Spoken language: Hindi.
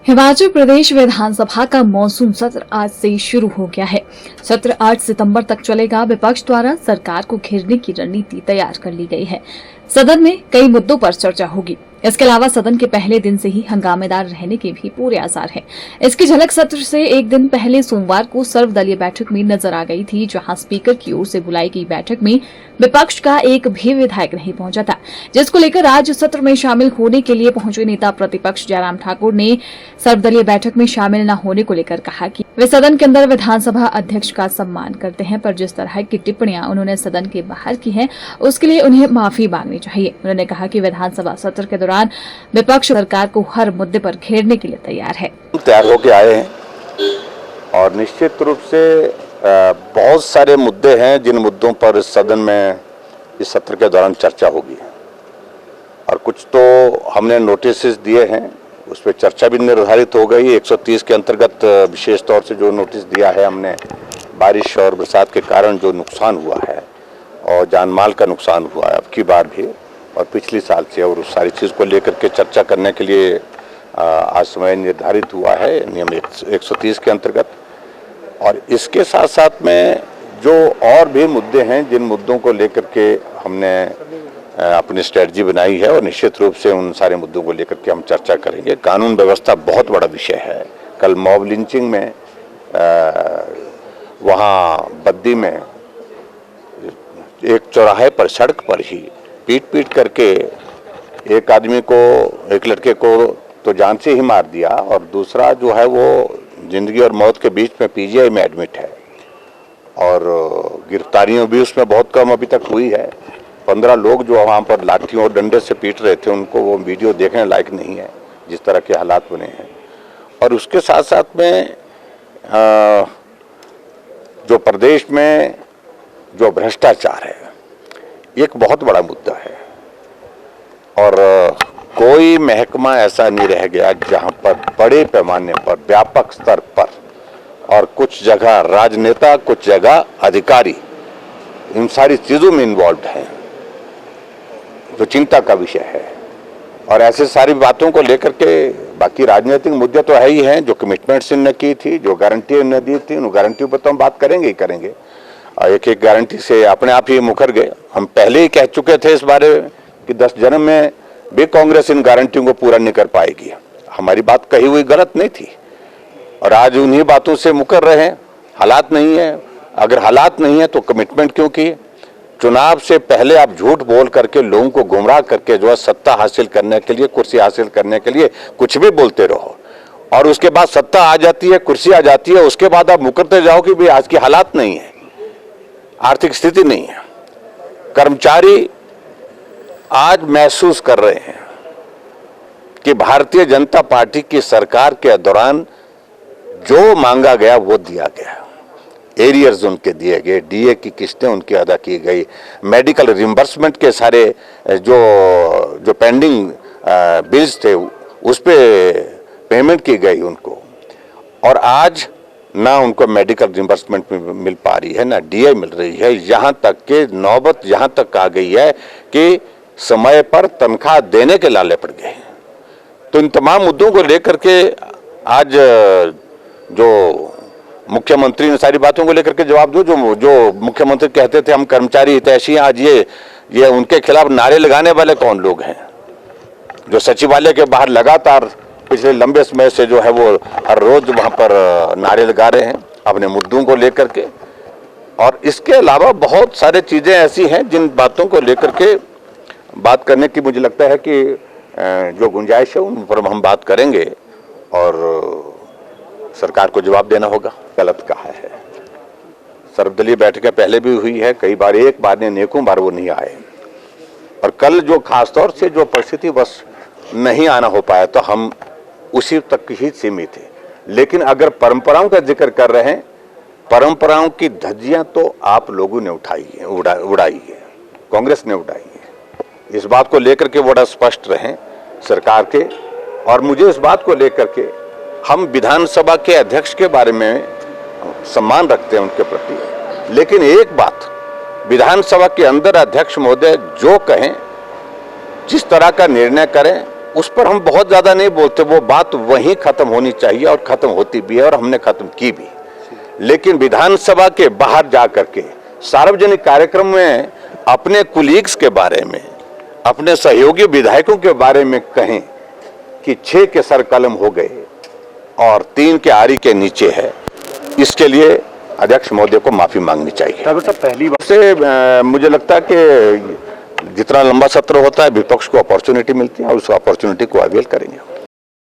हिमाचल प्रदेश विधानसभा का मॉनसून सत्र आज से शुरू हो गया है। सत्र 8 सितंबर तक चलेगा। विपक्ष द्वारा सरकार को घेरने की रणनीति तैयार कर ली गई है। सदन में कई मुद्दों पर चर्चा होगी। इसके अलावा सदन के पहले दिन से ही हंगामेदार रहने के भी पूरे आसार हैं। इसकी झलक सत्र से एक दिन पहले सोमवार को सर्वदलीय बैठक में नजर आ गई थी, जहां स्पीकर की ओर से बुलाई गई बैठक में विपक्ष का एक भी विधायक नहीं पहुंचा था, जिसको लेकर आज सत्र में शामिल होने के लिए पहुंचे नेता प्रतिपक्ष जयराम ठाकुर ने सर्वदलीय बैठक में शामिल न होने को लेकर कहा कि वे सदन के अंदर विधानसभा अध्यक्ष का सम्मान करते हैं, पर जिस तरह की टिप्पणियां उन्होंने सदन के बाहर की हैं, उसके लिए उन्हें माफी मांगनी चाहिए। उन्होंने कहा कि विधानसभा सत्र के दौरान विपक्ष सरकार को हर मुद्दे पर घेरने के लिए तैयार होकर आए हैं और निश्चित रूप से बहुत सारे मुद्दे हैं जिन मुद्दों पर इस सदन में इस सत्र के दौरान चर्चा होगी और कुछ तो हमने नोटिस दिए हैं, उस पर चर्चा भी निर्धारित हो गई। 130 के अंतर्गत विशेष तौर से जो नोटिस दिया है हमने, बारिश और बरसात के कारण जो नुकसान हुआ है और जान माल का नुकसान हुआ है अब की बार भी और पिछली साल से, और उस सारी चीज़ को लेकर के चर्चा करने के लिए आज समय निर्धारित हुआ है नियम 130 के अंतर्गत। और इसके साथ साथ में जो और भी मुद्दे हैं जिन मुद्दों को लेकर के हमने अपनी स्ट्रेटजी बनाई है और निश्चित रूप से उन सारे मुद्दों को लेकर के हम चर्चा करेंगे। कानून व्यवस्था बहुत बड़ा विषय है। कल मॉब लिंचिंग में वहाँ बद्दी में एक चौराहे पर सड़क पर ही पीट करके एक आदमी को, एक लड़के को तो जान से ही मार दिया और दूसरा जो है वो जिंदगी और मौत के बीच में पीजीआई में एडमिट है और गिरफ्तारियां भी उसमें बहुत कम अभी तक हुई है। 15 लोग जो वहाँ पर लाठियों और डंडे से पीट रहे थे, उनको वो वीडियो देखने लायक नहीं है जिस तरह के हालात बने हैं। और उसके साथ साथ में जो प्रदेश में जो भ्रष्टाचार है एक बहुत बड़ा मुद्दा है और कोई महकमा ऐसा नहीं रह गया जहां पर बड़े पैमाने पर, व्यापक स्तर पर और कुछ जगह राजनेता, कुछ जगह अधिकारी इन सारी चीजों में इन्वॉल्व हैं, जो चिंता का विषय है। और ऐसे सारी बातों को लेकर के बाकी राजनीतिक मुद्दे तो है ही हैं, जो कमिटमेंट्स इन्होंने की थी, जो गारंटी इन्होंने दी थी, उन गारंटियों पर तो हम बात करेंगे ही करेंगे। एक एक गारंटी से अपने आप ही मुकर गए। हम पहले ही कह चुके थे इस बारे में कि 10 जन्म में भी कांग्रेस इन गारंटियों को पूरा नहीं कर पाएगी। हमारी बात कही हुई गलत नहीं थी और आज उन्हीं बातों से मुकर रहे हैं। हालात नहीं है, अगर हालात नहीं है तो कमिटमेंट क्यों किए? चुनाव से पहले आप झूठ बोल करके लोगों को गुमराह करके जो है सत्ता हासिल करने के लिए, कुर्सी हासिल करने के लिए कुछ भी बोलते रहो और उसके बाद सत्ता आ जाती है, कुर्सी आ जाती है, उसके बाद आप मुकरते जाओ कि भाई आज की हालात नहीं है, आर्थिक स्थिति नहीं है। कर्मचारी आज महसूस कर रहे हैं कि भारतीय जनता पार्टी की सरकार के दौरान जो मांगा गया वो दिया गया। एरियर्स उनके दिए गए, डीए की किस्तें उनकी अदा की गई, मेडिकल रिम्बर्समेंट के सारे जो पेंडिंग बिल्स थे उस पे पेमेंट की गई उनको। और आज ना उनको मेडिकल रिम्बर्समेंट मिल पा रही है, ना डीए मिल रही है। यहाँ तक के नौबत यहाँ तक आ गई है कि समय पर तनख्वाह देने के लाले पड़ गए। तो इन तमाम मुद्दों को लेकर के आज जो मुख्यमंत्री ने सारी बातों को लेकर के जवाब दो। जो मुख्यमंत्री कहते थे हम कर्मचारी हितैषी, आज ये उनके खिलाफ नारे लगाने वाले कौन लोग हैं? जो सचिवालय के बाहर लगातार पिछले लंबे समय से जो है वो हर रोज वहां पर नारे लगा रहे हैं अपने मुद्दों को लेकर के। और इसके अलावा बहुत सारे चीजें ऐसी हैं जिन बातों को लेकर के बात करने की मुझे लगता है कि जो गुंजाइश है उन पर हम बात करेंगे और सरकार को जवाब देना होगा। गलत कहा है, सर्वदलीय बैठकें पहले भी हुई है कई बार, एक बार ने अनेकों बार वो नहीं आए। और कल जो खासतौर से जो परिस्थिति बस नहीं आना हो पाया तो हम उसी तक ही सीमित थे। लेकिन अगर परंपराओं का जिक्र कर रहे हैं, परंपराओं की धज्जियां तो आप लोगों ने उड़ाई है, कांग्रेस ने उड़ाई है। इस बात को लेकर के बड़ा स्पष्ट रहें सरकार के। और मुझे इस बात को लेकर के, हम विधानसभा के अध्यक्ष के बारे में सम्मान रखते हैं उनके प्रति, लेकिन एक बात, विधानसभा के अंदर अध्यक्ष महोदय जो कहें, जिस तरह का निर्णय करें उस पर हम बहुत ज्यादा नहीं बोलते, वो बात वहीं खत्म होनी चाहिए और खत्म होती भी है और हमने खत्म की भी। लेकिन विधानसभा के बाहर जा करके सार्वजनिक कार्यक्रम में अपने कुलीग्स के बारे में, अपने सहयोगी विधायकों के बारे में कहें कि 6 के सर कलम हो गए और 3 के आरी के नीचे है, इसके लिए अध्यक्ष महोदय को माफी मांगनी चाहिए। पहली बार से मुझे लगता है कि जितना लंबा सत्र होता है विपक्ष को अपॉर्चुनिटी मिलती है और उस अपॉर्चुनिटी को अवेल करेंगे।